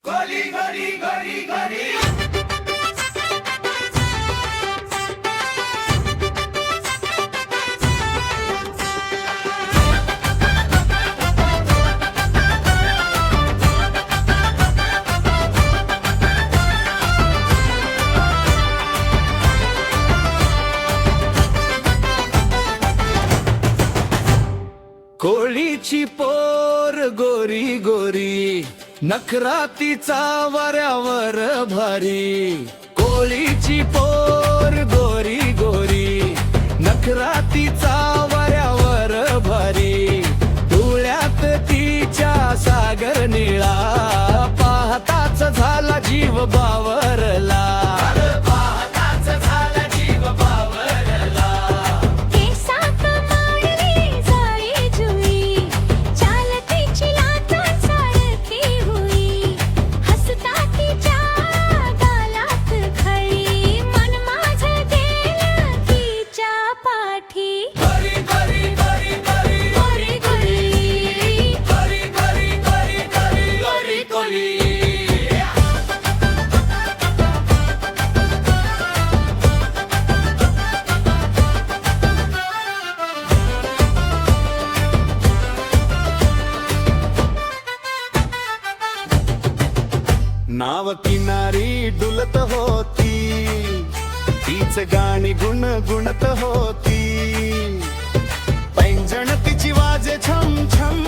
गली गली गली गली कोळीची पोर गोरी गोरी नखरातीचा वाऱ्यावर भारी कोळीची पोर गोरी गोरी नखरातीचा वाऱ्यावर भारी डोळ्यात तिच्या सागर निळा पाहताच झाला जीव बावरला नाव किनारी डुलत होती तीच गाणी गुणगुणत होती पैंजण तिची वाजे छम छम